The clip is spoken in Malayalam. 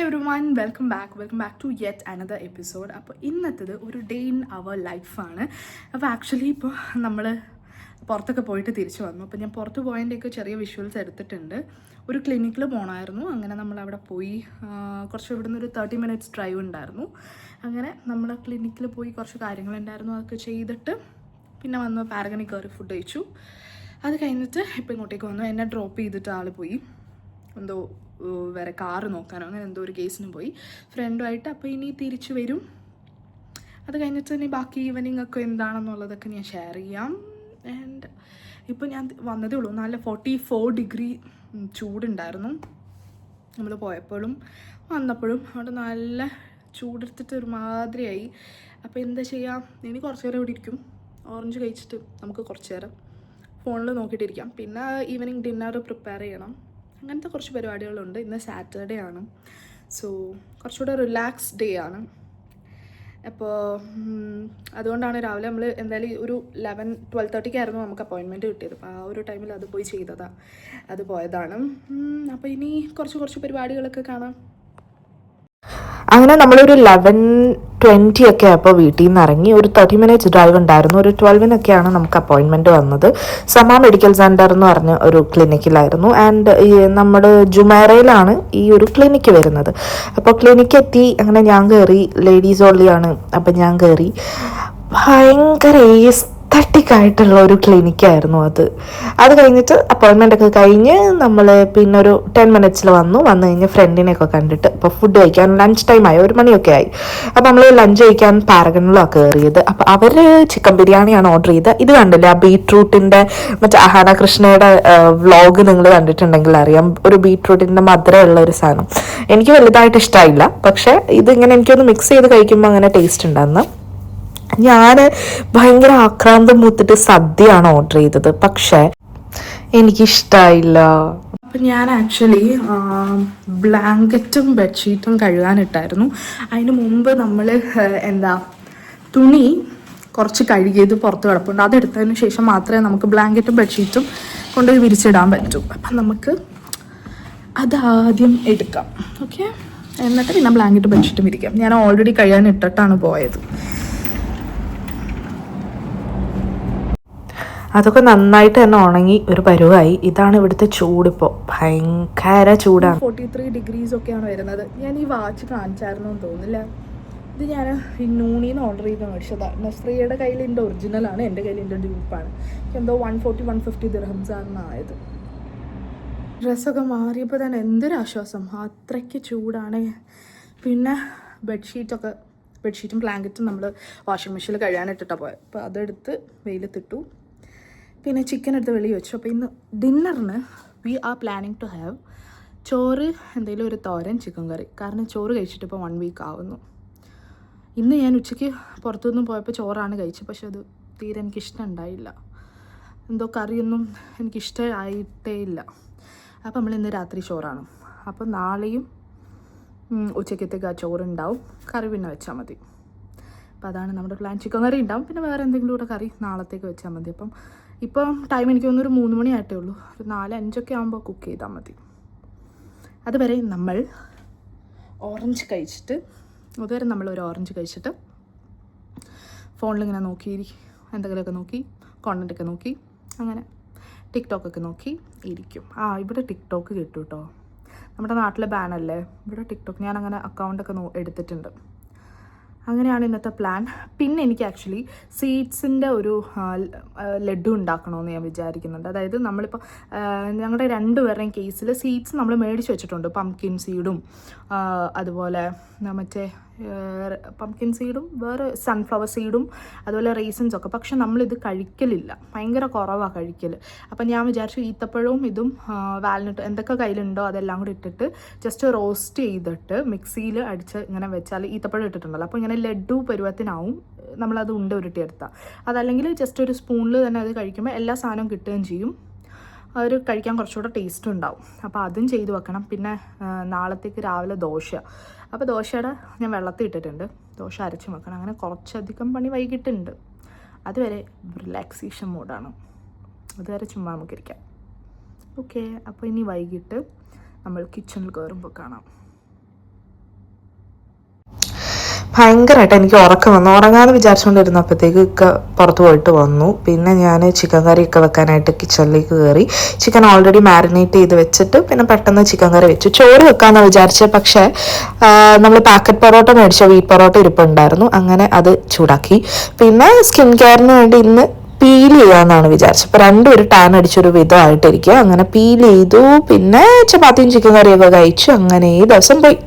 everyone, welcome back to yet another episode. അപ്പോൾ ഇന്നത്തേത് ഒരു ഡേ ഇൻ അവർ ലൈഫാണ്. അപ്പോൾ ആക്ച്വലി ഇപ്പോൾ നമ്മൾ പുറത്തൊക്കെ പോയിട്ട് തിരിച്ചു വന്നു. അപ്പോൾ ഞാൻ പുറത്ത് പോയതിൻ്റെയൊക്കെ ചെറിയ വിഷ്വൽസ് എടുത്തിട്ടുണ്ട്. ഒരു ക്ലിനിക്കിൽ പോകണമായിരുന്നു. അങ്ങനെ നമ്മളവിടെ പോയി കുറച്ച് ഇവിടുന്ന് ഒരു 30 minutes ഡ്രൈവ് ഉണ്ടായിരുന്നു. അങ്ങനെ നമ്മൾ ക്ലിനിക്കിൽ പോയി കുറച്ച് കാര്യങ്ങളുണ്ടായിരുന്നു, അതൊക്കെ ചെയ്തിട്ട് പിന്നെ വന്ന് പാരഗണിൽ കയറി ഫുഡ് കഴിച്ചു. അത് കഴിഞ്ഞിട്ട് ഇപ്പോൾ ഇങ്ങോട്ടേക്ക് വന്നു. എന്നെ ഡ്രോപ്പ് ചെയ്തിട്ട് ആൾ പോയി എന്തോ വേറെ കാറ് നോക്കാനോ അങ്ങനെ എന്തോ ഒരു കേസിന് പോയി ഫ്രണ്ടുമായിട്ട്. അപ്പോൾ ഇനി തിരിച്ചു വരും. അത് കഴിഞ്ഞിട്ട് ഇനി ബാക്കി ഈവനിങ് ഒക്കെ എന്താണെന്നുള്ളതൊക്കെ ഞാൻ ഷെയർ ചെയ്യാം. ആൻഡ് ഇപ്പോൾ ഞാൻ വന്നതേ ഉള്ളൂ. നല്ല 44 degree ചൂടുണ്ടായിരുന്നു നമ്മൾ പോയപ്പോഴും വന്നപ്പോഴും. അവിടെ നല്ല ചൂടെടുത്തിട്ട് ഒരുമാതിരിയായി. അപ്പോൾ എന്താ ചെയ്യാം, ഇനി കുറച്ച് നേരം ഇവിടെ ഇരിക്കും. ഓറഞ്ച് കഴിച്ചിട്ട് നമുക്ക് കുറച്ച് നേരം ഫോണിൽ നോക്കിയിട്ടിരിക്കാം. പിന്നെ ഈവനിങ് ഡിന്നർ പ്രിപ്പയർ ചെയ്യണം. അങ്ങനത്തെ കുറച്ച് പരിപാടികളുണ്ട്. ഇന്ന് സാറ്റർഡേ ആണ്, സോ കുറച്ചുകൂടെ റിലാക്സ് ഡേ ആണ്. അപ്പോൾ അതുകൊണ്ടാണ് രാവിലെ നമ്മൾ എന്തായാലും ഒരു 12:30 നമുക്ക് അപ്പോയിൻമെൻറ്റ് കിട്ടിയത്. അപ്പോൾ ആ ഒരു ടൈമിൽ അത് പോയി ചെയ്തതാണ്, അത് പോയതാണ്. അപ്പോൾ ഇനി കുറച്ച് പരിപാടികളൊക്കെ കാണാം. അങ്ങനെ നമ്മളൊരു 11:20 ഒക്കെ ആയപ്പോൾ വീട്ടിൽ നിന്ന് ഇറങ്ങി. ഒരു 30 minutes ഡ്രൈവ് ഉണ്ടായിരുന്നു. ഒരു 12-നൊക്കെയാണ് നമുക്ക് അപ്പോയിൻമെൻറ്റ് വന്നത്. സമ മെഡിക്കൽ സെൻറ്റർ എന്ന് പറഞ്ഞ ഒരു ക്ലിനിക്കിലായിരുന്നു. ആൻഡ് നമ്മുടെ ജുമേറയിലാണ് ഈ ഒരു ക്ലിനിക്ക് വരുന്നത്. അപ്പോൾ ക്ലിനിക്ക് എത്തി. അങ്ങനെ ഞാൻ കയറി. ലേഡീസ് ഓൺലിയാണ്. അപ്പം ഞാൻ കയറി. ഭയങ്കര എസ്തറ്റിക്കായിട്ടുള്ള ഒരു ക്ലിനിക്കായിരുന്നു അത് കഴിഞ്ഞിട്ട് അപ്പോയിൻമെൻ്റ് ഒക്കെ കഴിഞ്ഞ് നമ്മൾ പിന്നെ ഒരു 10 minutes വന്നു കഴിഞ്ഞ് ഫ്രണ്ടിനെയൊക്കെ കണ്ടിട്ട് ഇപ്പോൾ ഫുഡ് കഴിക്കാൻ ലഞ്ച് ടൈമായി, 1 മണിയൊക്കെ ആയി. അപ്പോൾ നമ്മൾ ലഞ്ച് കഴിക്കാൻ പാരഗണിലാണ് കയറിയത്. അപ്പോൾ അവർ ചിക്കൻ ബിരിയാണിയാണ് ഓർഡർ ചെയ്തത്. ഇത് കണ്ടില്ല, ആ ബീട്രൂട്ടിൻ്റെ മറ്റേ അഹാന കൃഷ്ണയുടെ വ്ളോഗ് നിങ്ങൾ കണ്ടിട്ടുണ്ടെങ്കിൽ അറിയാം. ഒരു ബീട്രൂട്ടിൻ്റെ മധുരമുള്ള ഒരു സാധനം എനിക്ക് വലുതായിട്ട് ഇഷ്ടമായില്ല. പക്ഷേ ഇതിങ്ങനെ എനിക്കൊന്ന് മിക്സ് ചെയ്ത് കഴിക്കുമ്പോൾ അങ്ങനെ ടേസ്റ്റ് ഉണ്ടായിരുന്നു. ഞാൻ ഭയങ്കര ആക്രാന്തം മൂത്തിട്ട് സദ്യയാണ് ഓർഡർ ചെയ്തത്, പക്ഷേ എനിക്കിഷ്ടമായില്ല. അപ്പം ഞാൻ ആക്ച്വലി ബ്ലാങ്കറ്റും ബെഡ്ഷീറ്റും കഴുകാനിട്ടായിരുന്നു. അതിന് മുമ്പ് നമ്മൾ തുണി കുറച്ച് കഴുകിയത് പുറത്ത് കിടപ്പുണ്ട്. അതെടുത്തതിന് ശേഷം മാത്രമേ നമുക്ക് ബ്ലാങ്കറ്റും ബെഡ്ഷീറ്റും കൊണ്ടുപോയി വിരിച്ചിടാൻ പറ്റൂ. അപ്പം നമുക്ക് അതാദ്യം എടുക്കാം, ഓക്കെ? എന്നിട്ട് പിന്നെ ബ്ലാങ്കറ്റും ബെഡ്ഷീറ്റും വിരിക്കാം. ഞാൻ ഓൾറെഡി കഴുകാനിട്ടിട്ടാണ് പോയത്. അതൊക്കെ നന്നായിട്ട് തന്നെ ഉണങ്ങി ഒരു പരുവായി. ഇതാണ് ഇവിടുത്തെ ചൂടിപ്പോൾ, ഭയങ്കര ചൂടാണ്. 43 degrees ഒക്കെയാണ് വരുന്നത്. ഞാൻ ഈ വാച്ച് കാണിച്ചായിരുന്നു എന്ന് തോന്നില്ല. ഇത് ഞാൻ നൂണിന്ന് ഓർഡർ ചെയ്ത് മേടിച്ചതാണ്. നസ്രിയയുടെ കയ്യിൽ എൻ്റെ ഒറിജിനലാണ്, എൻ്റെ കയ്യിൽ എൻ്റെ ഡ്യൂപ്പാണ്. എന്തോ 140-150 dirhams ആണ് ആയത്. ഡ്രസ്സൊക്കെ മാറിയപ്പോൾ തന്നെ എന്തൊരു ആശ്വാസം, അത്രയ്ക്ക് ചൂടാണ്. പിന്നെ ബെഡ്ഷീറ്റും ബ്ലാങ്കറ്റും നമ്മൾ വാഷിംഗ് മെഷീനിൽ കഴുകാനിട്ടിട്ടാണ് പോയത്. അപ്പോൾ അതെടുത്ത് വെയിലത്തിട്ടു. പിന്നെ ചിക്കൻ എടുത്ത് വെളി വെച്ചു. അപ്പോൾ ഇന്ന് ഡിന്നറിന് we are planning to have choru, എന്തെങ്കിലും ഒരു തോരൻ, ചിക്കൻ കറി. കാരണം ചോറ് കഴിച്ചിട്ട് ഇപ്പോൾ 1 week ആവുന്നു. ഇന്ന് ഞാൻ ഉച്ചയ്ക്ക് പുറത്തുനിന്ന് പോയപ്പോൾ ചോറാണ് കഴിച്ചത്, പക്ഷെ അത് തീരെ എനിക്കിഷ്ടം ഉണ്ടായില്ല. എന്തോ കറിയൊന്നും എനിക്കിഷ്ടമായിട്ടേ ഇല്ല. അപ്പോൾ നമ്മൾ ഇന്ന് രാത്രി ചോറാണ്. അപ്പോൾ നാളെയും ഉച്ചയ്ക്കത്തേക്ക് ആ ചോറുണ്ടാവും, കറി പിന്നെ വെച്ചാൽ മതി. അപ്പോൾ അതാണ് നമ്മുടെ പ്ലാൻ. ചിക്കൻ കറി ഉണ്ടാവും, പിന്നെ വേറെ എന്തെങ്കിലും കൂടെ കറി നാളത്തേക്ക് വെച്ചാൽ മതി. ഇപ്പം ടൈം എനിക്ക് തോന്നുന്നു ഒരു 3 മണി ആയിട്ടേ ഉള്ളൂ. ഒരു 4-5 ആകുമ്പോൾ കുക്ക് ചെയ്താൽ മതി. അതുവരെ നമ്മൾ ഓറഞ്ച് കഴിച്ചിട്ട് ഒരു ഓറഞ്ച് കഴിച്ചിട്ട് ഫോണിലിങ്ങനെ നോക്കി എന്തെങ്കിലുമൊക്കെ നോക്കി കോണ്ടൻ്റൊക്കെ നോക്കി അങ്ങനെ ടിക്ടോക്കൊക്കെ നോക്കി ഇരിക്കും. ഇവിടെ ടിക്ടോക്ക് കിട്ടും കേട്ടോ. നമ്മുടെ നാട്ടിലെ ബാനല്ലേ, ഇവിടെ ടിക്ടോക്ക്. ഞാനങ്ങനെ അക്കൗണ്ടൊക്കെ എടുത്തിട്ടുണ്ട്. അങ്ങനെയാണ് ഇന്നത്തെ പ്ലാൻ. പിന്നെ എനിക്ക് ആക്ച്വലി സീഡ്സിൻ്റെ ഒരു ലഡു ഉണ്ടാക്കണമെന്ന് ഞാൻ വിചാരിക്കുന്നുണ്ട്. അതായത് നമ്മളിപ്പോൾ ഞങ്ങളുടെ 2 പേരുടെയും കേസിൽ സീഡ്സ് നമ്മൾ മേടിച്ച് വെച്ചിട്ടുണ്ട്. പംകിൻ സീഡും അതുപോലെ മറ്റേ പംകിൻ സീഡും വേറെ സൺഫ്ലവർ സീഡും അതുപോലെ റേസിൻസൊക്കെ. പക്ഷെ നമ്മളിത് കഴിക്കലില്ല, ഭയങ്കര കുറവാണ് കഴിക്കൽ. അപ്പം ഞാൻ വിചാരിച്ചു ഈത്തപ്പഴവും ഇതും വാൽനട്ട് എന്തൊക്കെ കയ്യിലുണ്ടോ അതെല്ലാം കൂടി ഇട്ടിട്ട് ജസ്റ്റ് റോസ്റ്റ് ചെയ്തിട്ട് മിക്സിയിൽ അടിച്ച് ഇങ്ങനെ വെച്ചാൽ ഈത്തപ്പഴം ഇട്ടിട്ടുണ്ടല്ലോ, അപ്പോൾ ഇങ്ങനെ ലഡു പരുവത്തിനാവും. നമ്മളത് ഉരുട്ടിയെടുത്താൽ അതല്ലെങ്കിൽ ജസ്റ്റ് ഒരു സ്പൂണിൽ തന്നെ അത് കഴിക്കുമ്പോൾ എല്ലാ സാധനവും കിട്ടുകയും ചെയ്യും. ഒരു കഴിക്കാൻ കുറച്ചുകൂടെ ടേസ്റ്റും ഉണ്ടാവും. അപ്പോൾ അതും ചെയ്ത് വെക്കണം. പിന്നെ നാളത്തേക്ക് രാവിലെ ദോശ. അപ്പോൾ ദോശയുടെ ഞാൻ വെള്ളത്തിൽ ഇട്ടിട്ടുണ്ട്, ദോശ അരച്ച് വെക്കണം. അങ്ങനെ കുറച്ചധികം പണി വൈകിട്ടുണ്ട്. അതുവരെ റിലാക്സേഷൻ മോഡാണ്. അതുവരെ ചുമ്മാ നമുക്കിരിക്കാം. ഓക്കെ, അപ്പോൾ ഇനി വൈകിട്ട് നമ്മൾ കിച്ചണിൽ കയറുമ്പോൾ കാണാം. ഭയങ്കരമായിട്ട് എനിക്ക് ഉറക്കം വന്നു. ഉറങ്ങാമെന്ന് വിചാരിച്ചുകൊണ്ടിരുന്നപ്പോഴത്തേക്ക് ഒക്കെ പുറത്ത് പോയിട്ട് വന്നു. പിന്നെ ഞാൻ ചിക്കൻ കറിയൊക്കെ വെക്കാനായിട്ട് കിച്ചണിലേക്ക് കയറി. ചിക്കൻ ഓൾറെഡി മാരിനേറ്റ് ചെയ്ത് വെച്ചിട്ട് പിന്നെ പെട്ടെന്ന് ചിക്കൻ കറി വെച്ചു. ചോറ് വെക്കാമെന്ന് വിചാരിച്ചത്, പക്ഷേ നമ്മൾ പാക്കറ്റ് പൊറോട്ട മേടിച്ച വീറ്റ് പൊറോട്ട ഇരിപ്പുണ്ടായിരുന്നു, അങ്ങനെ അത് ചൂടാക്കി. പിന്നെ സ്കിൻ കെയറിന് വേണ്ടി ഇന്ന് പീൽ ചെയ്യാമെന്നാണ് വിചാരിച്ചത്. അപ്പോൾ രണ്ടും ഒരു ടാൻ അടിച്ചൊരു വിധമായിട്ടിരിക്കുക. അങ്ങനെ പീൽ ചെയ്തു. പിന്നെ ചപ്പാത്തിയും ചിക്കൻ കറിയൊക്കെ കഴിച്ചു. അങ്ങനെ ഈ ദിവസം പോയി.